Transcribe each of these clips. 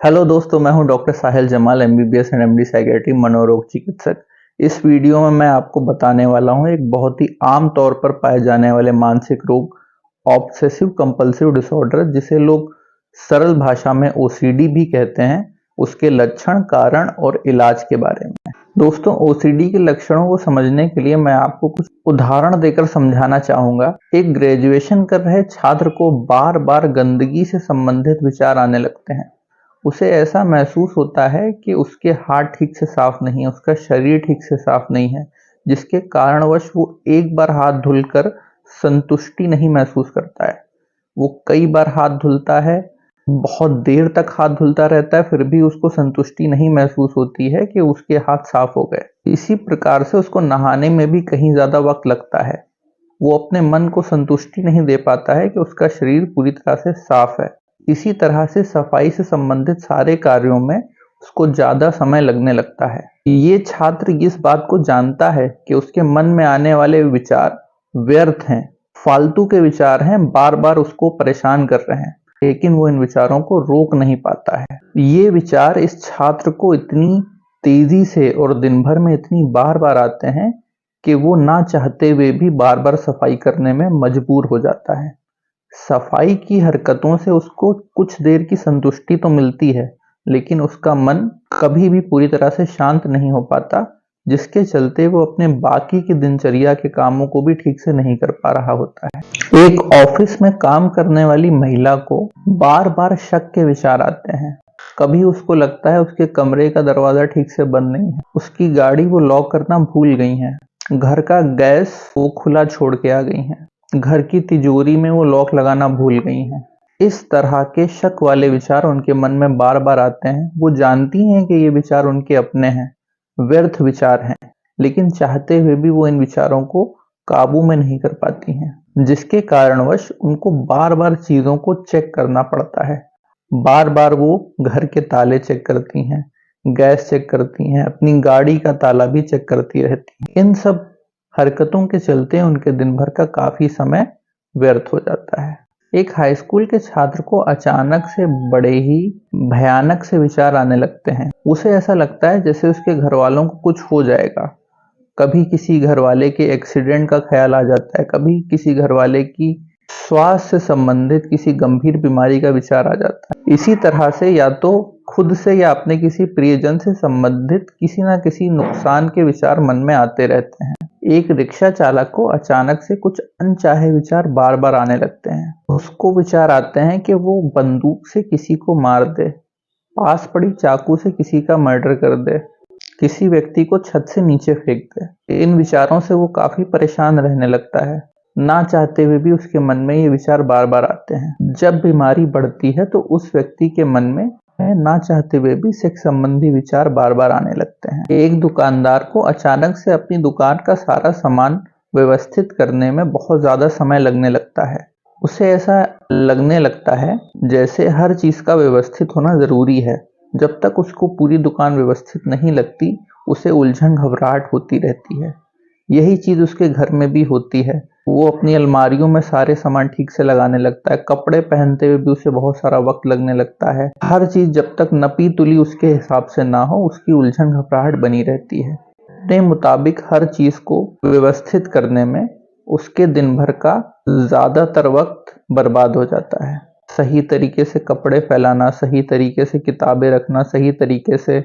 Hello दोस्तों, मैं हूं doctor Sahil Jamal, MBBS and MD psychiatry, मनोरोग चिकित्सक। इस वीडियो में मैं आपको बताने वाला हूं एक बहुत ही आम तौर पर पाए जाने वाले मानसिक रोग ऑब्सेसिव कंपल्सिव डिसऑर्डर, जिसे लोग सरल भाषा में ओसीडी भी कहते हैं, उसके लक्षण, कारण और इलाज के बारे में। दोस्तों, ओसीडी के लक्षणों को समझने के लिए मैं आपको कुछ उदाहरण देकर समझाना चाहूंगा। एक ग्रेजुएशन कर रहे छात्र को बार बार गंदगी से संबंधित विचार आने लगते हैं। उसे ऐसा महसूस होता है कि उसके हाथ ठीक से साफ नहीं है, उसका शरीर ठीक से साफ नहीं है, जिसके कारणवश वो एक बार हाथ धुलकर संतुष्टि नहीं महसूस करता है। वो कई बार हाथ धुलता है, बहुत देर तक हाथ धुलता रहता है, फिर भी उसको संतुष्टि नहीं महसूस होती है कि उसके हाथ साफ हो गए। इसी प्रकार से उसको नहाने में भी कहीं ज्यादा वक्त लगता है। वो अपने मन को संतुष्टि नहीं दे पाता है कि उसका शरीर पूरी तरह से साफ है। इसी तरह से सफाई से संबंधित सारे कार्यों में उसको ज्यादा समय लगने लगता है। ये छात्र इस बात को जानता है कि उसके मन में आने वाले विचार व्यर्थ हैं, फालतू के विचार हैं, बार बार उसको परेशान कर रहे हैं, लेकिन वो इन विचारों को रोक नहीं पाता है। ये विचार इस छात्र को इतनी तेजी से और दिन भर में इतनी बार बार आते हैं कि वो ना चाहते हुए भी बार बार सफाई करने में मजबूर हो जाता है। सफाई की हरकतों से उसको कुछ देर की संतुष्टि तो मिलती है, लेकिन उसका मन कभी भी पूरी तरह से शांत नहीं हो पाता, जिसके चलते वो अपने बाकी की दिनचर्या के कामों को भी ठीक से नहीं कर पा रहा होता है। एक ऑफिस में काम करने वाली महिला को बार बार शक के विचार आते हैं। कभी उसको लगता है उसके कमरे का दरवाजा ठीक से बंद नहीं है, उसकी गाड़ी वो लॉक करना भूल गई है, घर का गैस वो खुला छोड़ के आ गई है, घर की तिजोरी में वो लॉक लगाना भूल गई हैं। इस तरह के शक वाले विचार उनके मन में बार बार आते हैं। वो जानती हैं कि ये विचार उनके अपने हैं, व्यर्थ विचार हैं, लेकिन चाहते हुए भी वो इन विचारों को काबू में नहीं कर पाती हैं, जिसके कारणवश उनको बार बार चीजों को चेक करना पड़ता है। बार बार वो घर के ताले चेक करती हैं, गैस चेक करती हैं, अपनी गाड़ी का ताला भी चेक करती रहती हैं। इन सब हरकतों के चलते उनके दिन भर का काफी समय व्यर्थ हो जाता है। एक हाई स्कूल के छात्र को अचानक से बड़े ही भयानक से विचार आने लगते हैं। उसे ऐसा लगता है जैसे उसके घर वालों को कुछ हो जाएगा। कभी किसी घर वाले के एक्सीडेंट का ख्याल आ जाता है, कभी किसी घर वाले की स्वास्थ्य से संबंधित किसी गंभीर बीमारी का विचार आ जाता है। इसी तरह से या तो खुद से या अपने किसी प्रियजन से संबंधित किसी ना किसी नुकसान के विचार मन में आते रहते हैं। एक रिक्शा चालक को अचानक से कुछ अनचाहे विचार बार बार आने लगते हैं। उसको विचार आते हैं कि वो बंदूक से किसी को मार दे, पास पड़ी चाकू से किसी का मर्डर कर दे, किसी व्यक्ति को छत से नीचे फेंक दे। इन विचारों से वो काफी परेशान रहने लगता है। ना चाहते हुए भी उसके मन में ये विचार बार बार आते हैं। जब बीमारी बढ़ती है तो उस व्यक्ति के मन में ना चाहते हुए भी सेक्स संबंधी विचार बार बार आने लगते हैं। एक दुकानदार को अचानक से अपनी दुकान का सारा सामान व्यवस्थित करने में बहुत ज्यादा समय लगने लगता है। उसे ऐसा लगने लगता है जैसे हर चीज का व्यवस्थित होना जरूरी है। जब तक उसको पूरी दुकान व्यवस्थित नहीं लगती, उसे उलझन घबराहट होती रहती है। यही चीज उसके घर में भी होती है। वो अपनी अलमारियों में सारे सामान ठीक से लगाने लगता है, कपड़े पहनते हुए भी उसे बहुत सारा वक्त लगने लगता है। हर चीज जब तक नपी तुली उसके हिसाब से ना हो, उसकी उलझन घबराहट बनी रहती है। अपने मुताबिक हर चीज को व्यवस्थित करने में उसके दिन भर का ज्यादातर वक्त बर्बाद हो जाता है। सही तरीके से कपड़े फैलाना, सही तरीके से किताबें रखना, सही तरीके से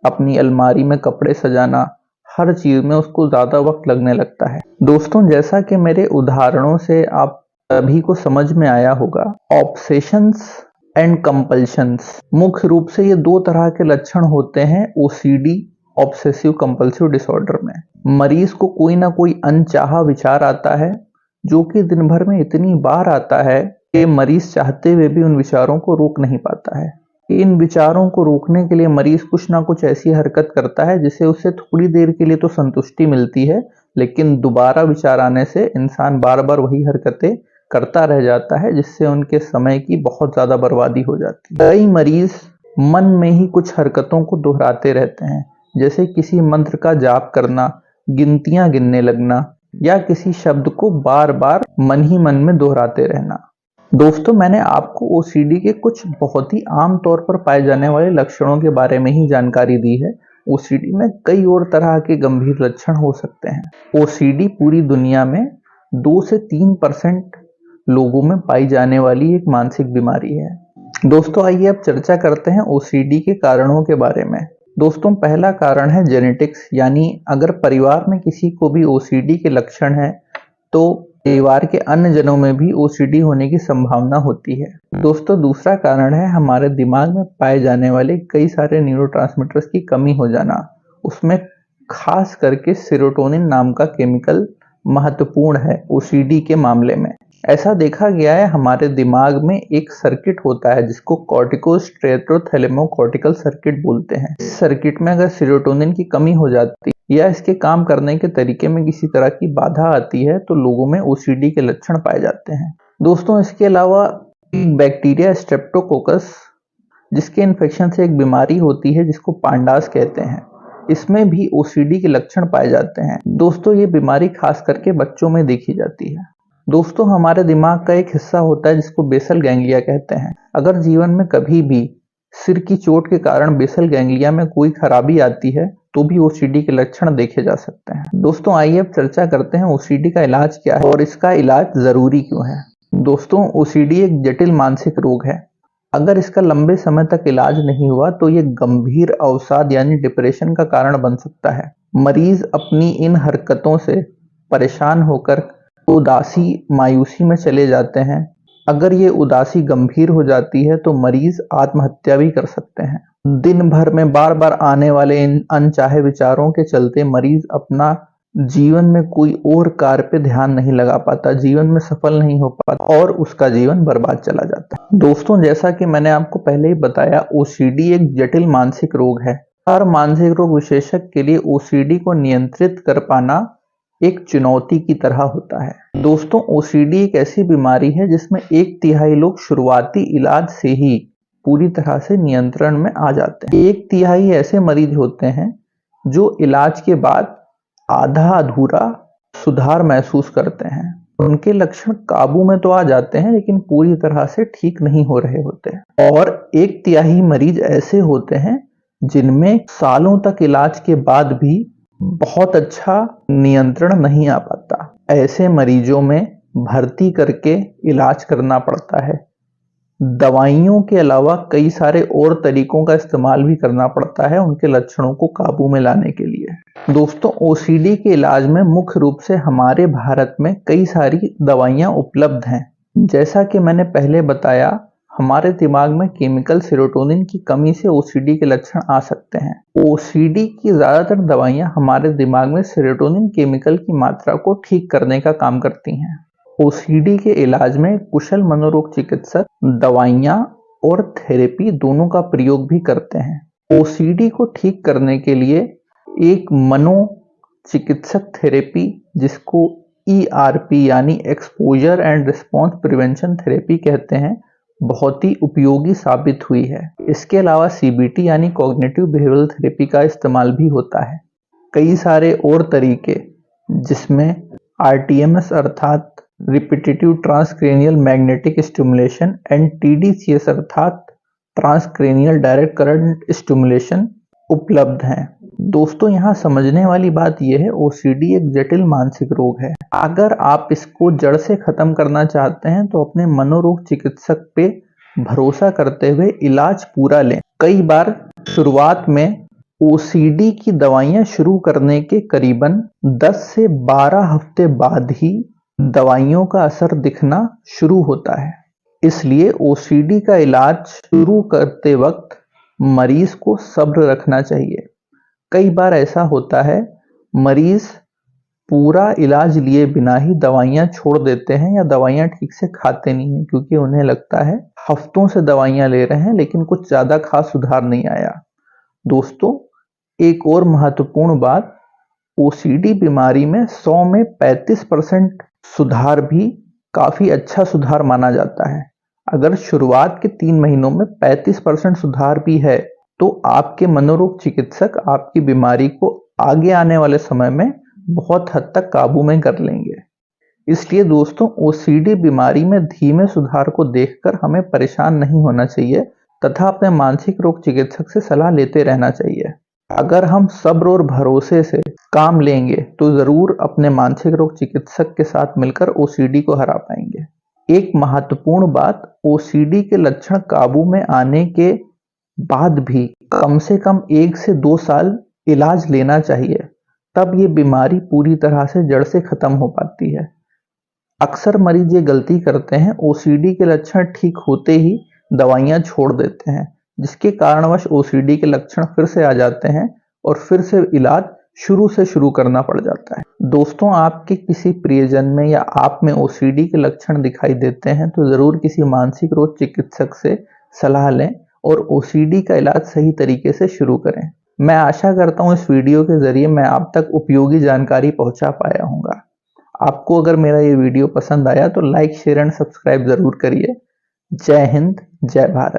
अपनी अलमारी में कपड़े सजाना, हर चीज में उसको ज्यादा वक्त लगने लगता है। दोस्तों, जैसा कि मेरे उदाहरणों से आप सभी को समझ में आया होगा, ऑब्सेशंस एंड कंपल्शंस मुख्य रूप से ये दो तरह के लक्षण होते हैं ओसीडी ऑब्सेसिव कंपल्सिव डिसऑर्डर में। मरीज को कोई ना कोई अनचाहा विचार आता है, जो कि दिन भर में इतनी बार आता है कि मरीज चाहते हुए भी उन विचारों को रोक नहीं पाता है। इन विचारों को रोकने के लिए मरीज कुछ ना कुछ ऐसी हरकत करता है जिससे उसे थोड़ी देर के लिए तो संतुष्टि मिलती है, लेकिन दोबारा विचार आने से इंसान बार बार वही हरकतें करता रह जाता है, जिससे उनके समय की बहुत ज्यादा बर्बादी हो जाती है। कई मरीज मन में ही कुछ हरकतों को दोहराते रहते हैं, जैसे किसी मंत्र का जाप करना, गिनतियां गिनने लगना, या किसी शब्द को बार बार मन ही मन में दोहराते रहना। दोस्तों, मैंने आपको ओसीडी के कुछ बहुत ही आम तौर पर पाए जाने वाले लक्षणों के बारे में ही जानकारी दी है। ओसीडी में कई और तरह के गंभीर लक्षण हो सकते हैं। ओसीडी पूरी दुनिया में 2 से 3% लोगों में पाई जाने वाली एक मानसिक बीमारी है। दोस्तों, आइए अब चर्चा करते हैं ओसीडी के कारणों के बारे में। दोस्तों, पहला कारण है जेनेटिक्स, यानी अगर परिवार में किसी को भी ओसीडी के लक्षण है तो परिवार के अन्य जनों में भी ओसीडी होने की संभावना होती है। दोस्तों, दूसरा कारण है हमारे दिमाग में पाए जाने वाले कई सारे न्यूरोट्रांसमीटर्स की कमी हो जाना। उसमें खास करके सेरोटोनिन नाम का केमिकल महत्वपूर्ण है ओसीडी के मामले में। ऐसा देखा गया है, हमारे दिमाग में एक सर्किट होता है जिसको कॉर्टिकोस्टेटोथैलेमोकॉर्टिकल सर्किट बोलते हैं। इस सर्किट में अगर सेरोटोनिन की कमी हो जाती या इसके काम करने के तरीके में किसी तरह की बाधा आती है तो लोगों में ओसीडी के लक्षण पाए जाते हैं। दोस्तों, इसके अलावा बैक्टीरिया स्ट्रेप्टोकोकस, जिसके इन्फेक्शन से एक बीमारी होती है जिसको पांडास कहते हैं, इसमें भी ओसीडी के लक्षण पाए जाते हैं। दोस्तों, ये बीमारी खास करके बच्चों में देखी जाती है। दोस्तों, हमारे दिमाग का एक हिस्सा होता है जिसको बेसल गैंग्लिया कहते हैं। अगर जीवन में कभी भी सिर की चोट के कारण बेसल गैंग्लिया में कोई खराबी आती है तो भी ओसीडी के लक्षण देखे जा सकते हैं। दोस्तों, आइए अब चर्चा करते हैं ओसीडी का इलाज क्या है और इसका इलाज जरूरी क्यों है। दोस्तों, ओसीडी एक जटिल मानसिक रोग है। अगर इसका लंबे समय तक इलाज नहीं हुआ तो ये गंभीर अवसाद यानी डिप्रेशन का कारण बन सकता है। मरीज अपनी इन हरकतों से परेशान होकर उदासी मायूसी में चले जाते हैं। अगर ये उदासी गंभीर हो जाती है तो मरीज आत्महत्या भी कर सकते हैं। दिन भर में बार बार आने वाले इन अनचाहे विचारों के चलते मरीज अपना जीवन में कोई और कार्य पे ध्यान नहीं लगा पाता, जीवन में सफल नहीं हो पाता और उसका जीवन बर्बाद चला जाता है। दोस्तों, जैसा कि मैंने आपको पहले ही बताया, ओसीडी एक जटिल मानसिक रोग है। हर मानसिक रोग विशेषज्ञ के लिए ओसीडी को नियंत्रित कर पाना एक चुनौती की तरह होता है। दोस्तों, ओसीडी एक ऐसी बीमारी है जिसमें 1/3 लोग शुरुआती इलाज से ही पूरी तरह से नियंत्रण में आ जाते हैं। 1/3 ऐसे मरीज होते हैं जो इलाज के बाद आधा अधूरा सुधार महसूस करते हैं। उनके लक्षण काबू में तो आ जाते हैं लेकिन पूरी तरह से ठीक नहीं हो रहे होते। और 1/3 मरीज ऐसे होते हैं जिनमें सालों तक इलाज के बाद भी बहुत अच्छा नियंत्रण नहीं आ पाता। ऐसे मरीजों में भर्ती करके इलाज करना पड़ता है। दवाइयों के अलावा कई सारे और तरीकों का इस्तेमाल भी करना पड़ता है उनके लक्षणों को काबू में लाने के लिए। दोस्तों, ओसीडी के इलाज में मुख्य रूप से हमारे भारत में कई सारी दवाइयां उपलब्ध हैं। जैसा कि मैंने पहले बताया, हमारे दिमाग में केमिकल सेरोटोनिन की कमी से ओसीडी के लक्षण आ सकते हैं। ओसीडी की ज्यादातर दवाइयां हमारे दिमाग में सेरोटोनिन केमिकल की मात्रा को ठीक करने का काम करती हैं। ओसीडी के इलाज में कुशल मनोरोग चिकित्सक दवाइयां और थेरेपी दोनों का प्रयोग भी करते हैं। ओसीडी को ठीक करने के लिए एक मनोचिकित्सक थेरेपी, जिसको ERP यानी exposure and response prevention therapy कहते हैं, बहुत ही उपयोगी साबित हुई है। इसके अलावा CBT यानी कॉग्निटिव बिहेवियरल थेरेपी का इस्तेमाल भी होता है। कई सारे और तरीके जिसमें RTMS अर्थात repetitive transcranial magnetic stimulation and TDCS अर्थात ट्रांसक्रेनियल डायरेक्ट करंट स्टिमुलेशन उपलब्ध हैं। दोस्तों, यहाँ समझने वाली बात यह है, ओसीडी एक जटिल मानसिक रोग है। अगर आप इसको जड़ से खत्म करना चाहते हैं तो अपने मनोरोग चिकित्सक पे भरोसा करते हुए इलाज पूरा लें। कई बार शुरुआत में ओसीडी की दवाइयां शुरू करने के करीबन 10 से 12 हफ्ते बाद ही दवाइयों का असर दिखना शुरू होता है। इसलिए ओसीडी का इलाज शुरू करते वक्त मरीज को सब्र रखना चाहिए। कई बार ऐसा होता है, मरीज पूरा इलाज लिए बिना ही दवाइयां छोड़ देते हैं या दवाइयां ठीक से खाते नहीं हैं, क्योंकि उन्हें लगता है हफ्तों से दवाइयां ले रहे हैं लेकिन कुछ ज्यादा खास सुधार नहीं आया। दोस्तों, एक और महत्वपूर्ण बात, ओसीडी बीमारी में 100 में 35% सुधार भी काफी अच्छा सुधार माना जाता है। अगर शुरुआत के 3 महीनों में 35% सुधार भी है तो आपके मनोरोग चिकित्सक आपकी बीमारी को आगे आने वाले समय में बहुत हद तक काबू में कर लेंगे। इसलिए दोस्तों ओसीडी बीमारी में धीमे सुधार को देखकर हमें परेशान नहीं होना चाहिए तथा अपने मानसिक रोग चिकित्सक से सलाह लेते रहना चाहिए। अगर हम सब्र और भरोसे से काम लेंगे तो जरूर अपने मानसिक रोग चिकित्सक के साथ मिलकर ओसीडी को हरा पाएंगे। एक महत्वपूर्ण बात, ओसीडी के लक्षण काबू में आने के बाद भी कम से कम 1 से 2 साल इलाज लेना चाहिए, तब ये बीमारी पूरी तरह से जड़ से खत्म हो पाती है। अक्सर मरीज ये गलती करते हैं, ओसीडी के लक्षण ठीक होते ही दवाइयां छोड़ देते हैं, जिसके कारणवश ओसीडी के लक्षण फिर से आ जाते हैं और फिर से इलाज शुरू से शुरू करना पड़ जाता है। दोस्तों, आपके किसी प्रियजन में या आप में ओसीडी के लक्षण दिखाई देते हैं तो जरूर किसी मानसिक रोग चिकित्सक से सलाह लें और ओसीडी का इलाज सही तरीके से शुरू करें। मैं आशा करता हूं इस वीडियो के जरिए मैं आप तक उपयोगी जानकारी पहुंचा पाया हूँगा। आपको अगर मेरा ये वीडियो पसंद आया तो लाइक, शेयर एंड सब्सक्राइब जरूर करिए। जय हिंद, जय भारत।